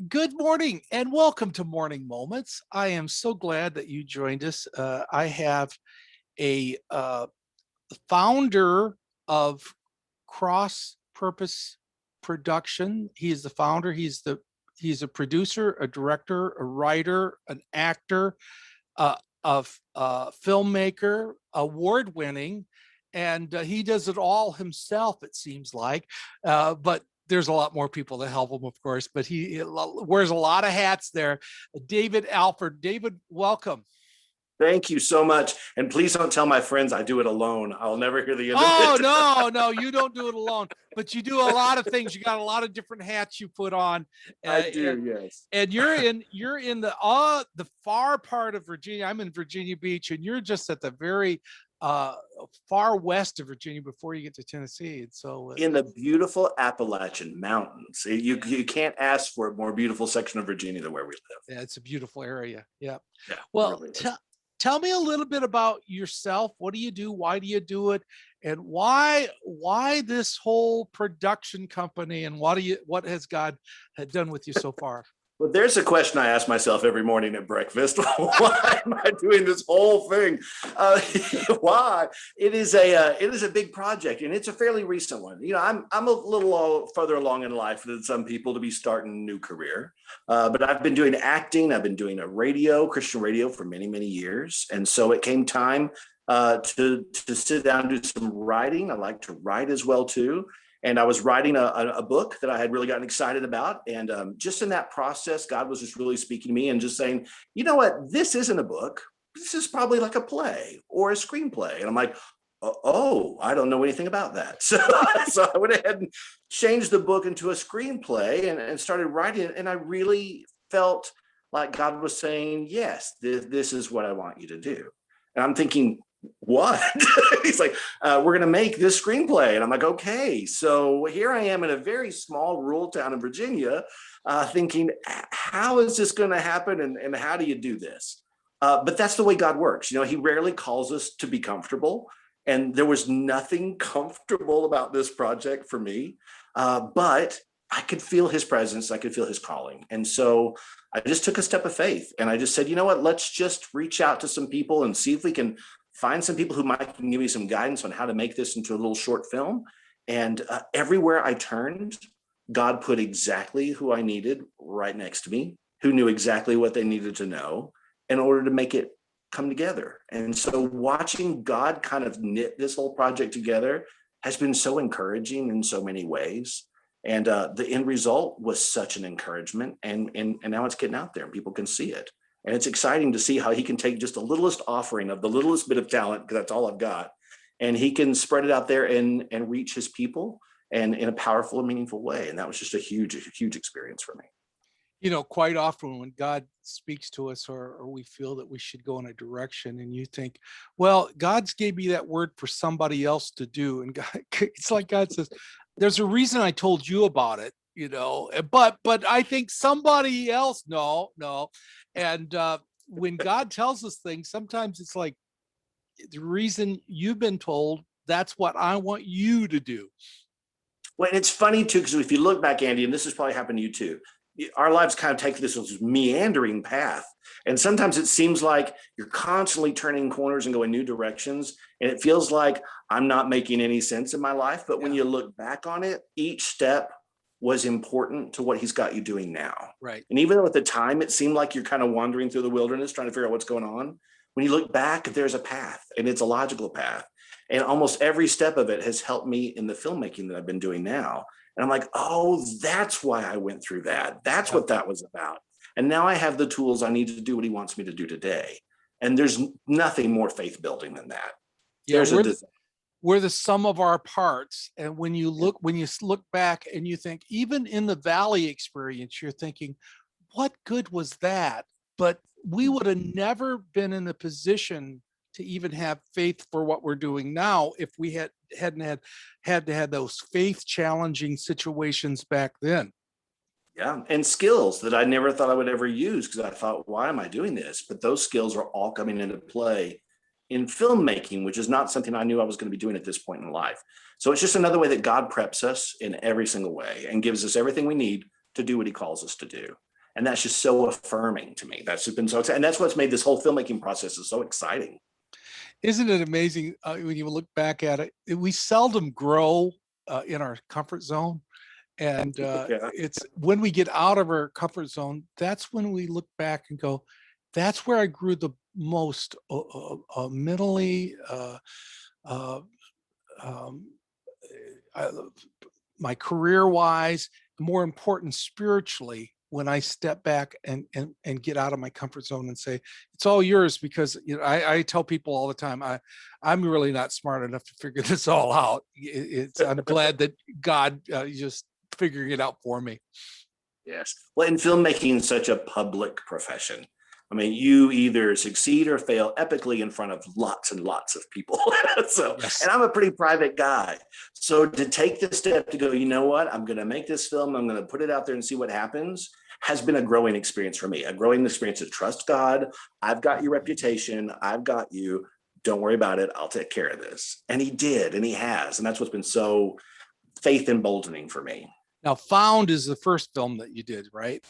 Good morning and welcome to Morning Moments. I am so glad that you joined us. I have a founder of Cross Purpose Production. He is the founder. He's a producer, a director, a writer, an actor, a filmmaker, award winning, and he does it all himself, it seems like. But there's a lot more people that help him, of course, but he wears a lot of hats there. David Alford. David, welcome. Thank you so much. And please don't tell my friends I do it alone. I'll never hear the end of Oh, it. no, you don't do it alone, but you do a lot of things. You got a lot of different hats you put on. I do, yes. And you're in the far part of Virginia. I'm in Virginia Beach, and you're just at the very far west of Virginia before you get to Tennessee. And so In the beautiful Appalachian Mountains. You can't ask for a more beautiful section of Virginia than where we live. yeah, it's a beautiful area. Yeah. Yeah, Well, really tell me a little bit about yourself. What do you do? Why do you do it? And why this whole production company? And what has God had done with you so far? Well, there's a question I ask myself every morning at breakfast. Why am I doing this whole thing? Why? It is a big project, and it's a fairly recent one. I'm a little further along in life than some people to be starting a new career. But I've been doing acting. I've been doing Christian radio for many, many years, and so it came time to sit down and do some writing. I like to write as well too. And I was writing a book that I had really gotten excited about. And just in that process, God was just really speaking to me and just saying, you know what, this isn't a book. This is probably like a play or a screenplay. And I'm like, oh, I don't know anything about that. So I went ahead and changed the book into a screenplay and started writing it. And I really felt like God was saying, yes, this is what I want you to do. And I'm thinking, what? He's like, we're going to make this screenplay. And I'm like, okay. So here I am in a very small rural town in Virginia, thinking, how is this going to happen? And how do you do this? But that's the way God works. He rarely calls us to be comfortable. And there was nothing comfortable about this project for me. But I could feel his presence. I could feel his calling. And so I just took a step of faith. And I just said, you know what, let's just reach out to some people and see if we can find some people who might give me some guidance on how to make this into a little short film. And everywhere I turned, God put exactly who I needed right next to me, who knew exactly what they needed to know in order to make it come together. And so watching God kind of knit this whole project together has been so encouraging in so many ways. And the end result was such an encouragement. And now it's getting out there and people can see it. And it's exciting to see how he can take just the littlest offering of the littlest bit of talent, because that's all I've got, and he can spread it out there and reach his people and in a powerful and meaningful way. And that was just a huge experience for me. Quite often when God speaks to us or we feel that we should go in a direction and you think, well, God's gave me that word for somebody else to do. And God, it's like God says, there's a reason I told you about it. But I think somebody else, no. And when God tells us things, sometimes it's like the reason you've been told, that's what I want you to do. Well, and it's funny too, because if you look back, Andy, and this has probably happened to you too, our lives kind of take this meandering path. And sometimes it seems like you're constantly turning corners and going new directions. And it feels like I'm not making any sense in my life. But when you look back on it, each step was important to what he's got you doing now. Right. And even though at the time it seemed like you're kind of wandering through the wilderness trying to figure out what's going on, when you look back, there's a path, and it's a logical path. And almost every step of it has helped me in the filmmaking that I've been doing now. And I'm like, oh, that's why I went through that. That's what that was about. And now I have the tools I need to do what he wants me to do today. And there's nothing more faith building than that. Yeah, we're the sum of our parts. And when you look back and you think, even in the valley experience, you're thinking, what good was that? But we would have never been in a position to even have faith for what we're doing now if we hadn't had those faith challenging situations back then. Yeah, and skills that I never thought I would ever use, because I thought, why am I doing this? But those skills are all coming into play in filmmaking, which is not something I knew I was going to be doing at this point in life. So it's just another way that God preps us in every single way and gives us everything we need to do what he calls us to do. And that's just so affirming to me. That's just been so exciting. And that's what's made this whole filmmaking process is so exciting. Isn't it amazing when you look back at it? We seldom grow in our comfort zone. And Yeah. it's when we get out of our comfort zone, that's when we look back and go, that's where I grew the most mentally, uh, um, uh, my career wise, more important spiritually, when I step back and get out of my comfort zone and say, it's all yours. Because I tell people all the time, I'm really not smart enough to figure this all out. I'm glad that God just figuring it out for me. Yes. Well, and filmmaking is such a public profession. I mean, you either succeed or fail epically in front of lots and lots of people. So, Yes. and I'm a pretty private guy. So to take the step to go, you know what, I'm going to make this film, I'm going to put it out there and see what happens, has been a growing experience for me, a growing experience to trust God. I've got your reputation. I've got you. Don't worry about it. I'll take care of this. And he did, and he has. And that's what's been so faith emboldening for me. Now, Found is the first film that you did, right?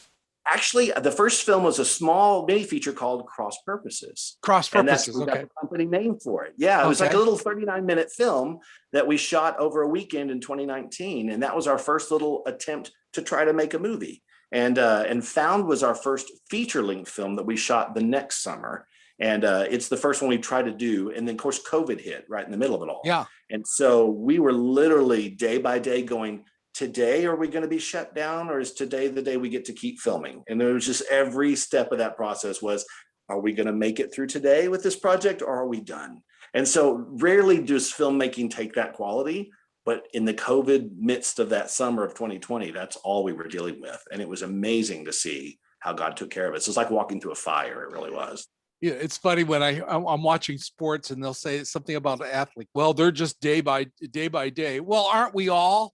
Actually, the first film was a small mini feature called Cross Purposes. Cross And that's Purposes. we got Okay. the company name for it. Yeah, it was like a Okay. little 39-minute film that we shot over a weekend in 2019. And that was our first little attempt to try to make a movie. And Found was our first feature-length film that we shot the next summer. And it's the first one we tried to do. And then, of course, COVID hit right in the middle of it all. Yeah. And so we were literally day by day going, today are we going to be shut down, or is today the day we get to keep filming? And there was just every step of that process was, are we going to make it through today with this project, or are we done? And so rarely does filmmaking take that quality, but in the COVID midst of that summer of 2020, that's all we were dealing with. And it was amazing to see how God took care of it. So it's like walking through a fire. It really was. Yeah, it's funny when I'm watching sports and they'll say something about an athlete. Well, they're just day by day. Well, aren't we all?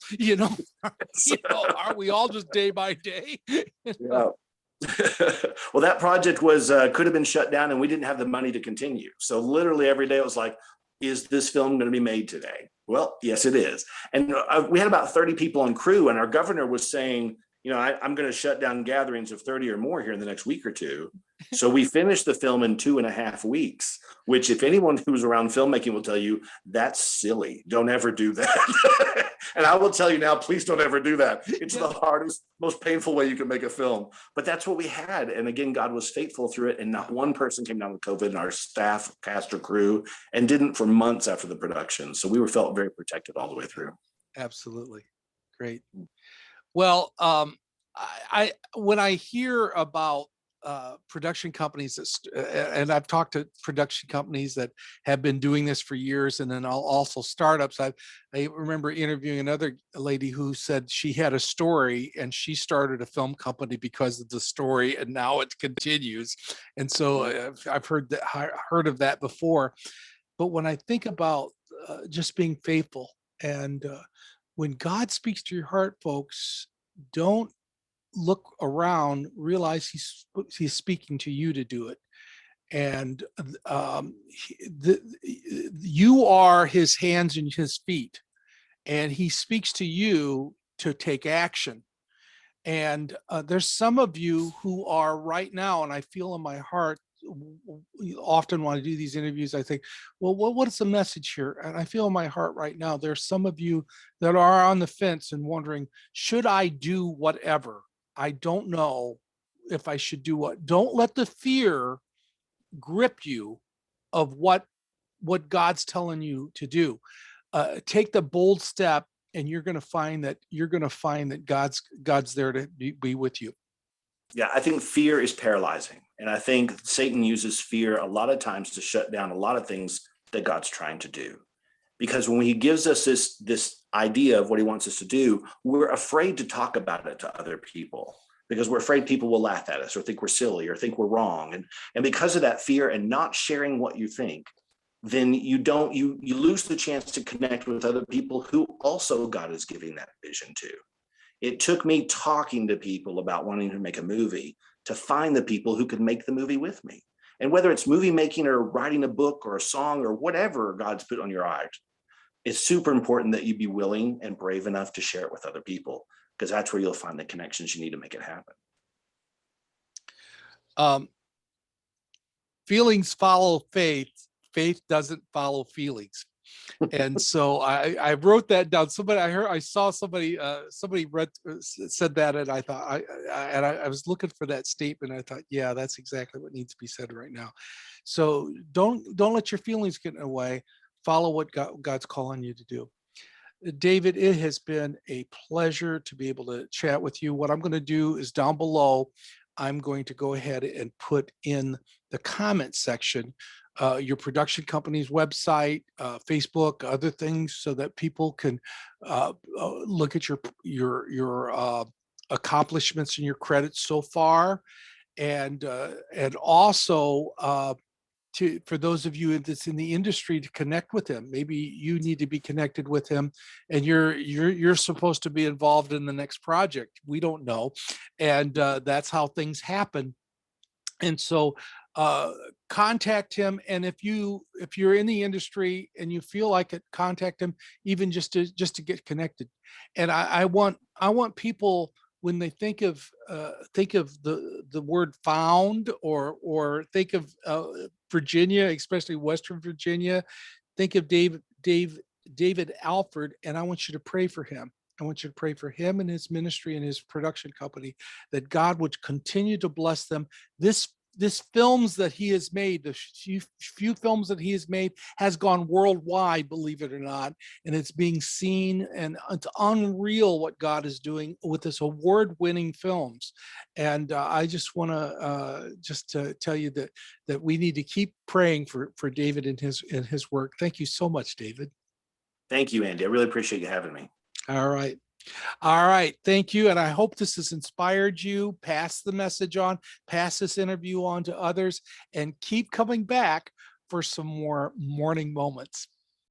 Aren't we all just day by day? Yeah. Well, that project was could have been shut down, and we didn't have the money to continue. So literally every day it was like, is this film going to be made today? Well, yes, it is. And we had about 30 people on crew, and our governor was saying, I'm going to shut down gatherings of 30 or more here in the next week or two. So we finished the film in 2.5 weeks, which, if anyone who's around filmmaking will tell you, that's silly. Don't ever do that. And I will tell you now, please don't ever do that. It's the hardest, most painful way you can make a film. But that's what we had. And again, God was faithful through it. And not one person came down with COVID in our staff, cast, or crew, and didn't for months after the production. So we felt very protected all the way through. Absolutely. Great. Well, I when I hear about production companies and I've talked to production companies that have been doing this for years, and then also startups. I remember interviewing another lady who said she had a story and she started a film company because of the story, and now it continues. And so I've heard of that before. But when I think about just being faithful and when God speaks to your heart, folks, don't look around, realize he's speaking to you to do it. And you are his hands and his feet, and he speaks to you to take action. And there's some of you who are right now, and I feel in my heart, often when I do these interviews, I think, well, what's the message here? And I feel in my heart right now, there's some of you that are on the fence and wondering, should I do whatever? I don't know if I should do what. Don't let the fear grip you of what God's telling you to do. Take the bold step, and you're going to find that God's there to be with you. Yeah, I think fear is paralyzing. And I think Satan uses fear a lot of times to shut down a lot of things that God's trying to do. Because when he gives us this idea of what he wants us to do, we're afraid to talk about it to other people because we're afraid people will laugh at us or think we're silly or think we're wrong. And because of that fear and not sharing what you think, then you lose the chance to connect with other people who also God is giving that vision to. It took me talking to people about wanting to make a movie to find the people who could make the movie with me. And whether it's movie making or writing a book or a song or whatever God's put on your heart, it's super important that you be willing and brave enough to share it with other people, because that's where you'll find the connections you need to make it happen. Um, feelings follow faith. Faith doesn't follow feelings. And so I wrote that down. I saw somebody said that, and I thought I was looking for that statement. I thought, yeah, that's exactly what needs to be said right now. So don't let your feelings get in the way. Follow what God's calling you to do. David, it has been a pleasure to be able to chat with you. What I'm going to do is down below, I'm going to go ahead and put in the comment section your production company's website, Facebook, other things, so that people can look at your accomplishments and your credits so far, and also for those of you that's in the industry, to connect with him. Maybe you need to be connected with him, and you're supposed to be involved in the next project. We don't know, and that's how things happen. And so contact him, and if you're in the industry and you feel like it, contact him, even just to get connected. And I want people, when they think of the word found, or think of Virginia, especially Western Virginia, think of David Alford, and I want you to pray for him. I want you to pray for him and his ministry and his production company, that God would continue to bless them. This films that he has made, the few films that he has made, has gone worldwide, believe it or not, and it's being seen, and it's unreal what God is doing with this award-winning films. And I just want to tell you that we need to keep praying for David and his work. Thank you so much, David. Thank you, Andy. I really appreciate you having me. All right. All right. Thank you. And I hope this has inspired you. Pass the message on, pass this interview on to others, and keep coming back for some more morning moments.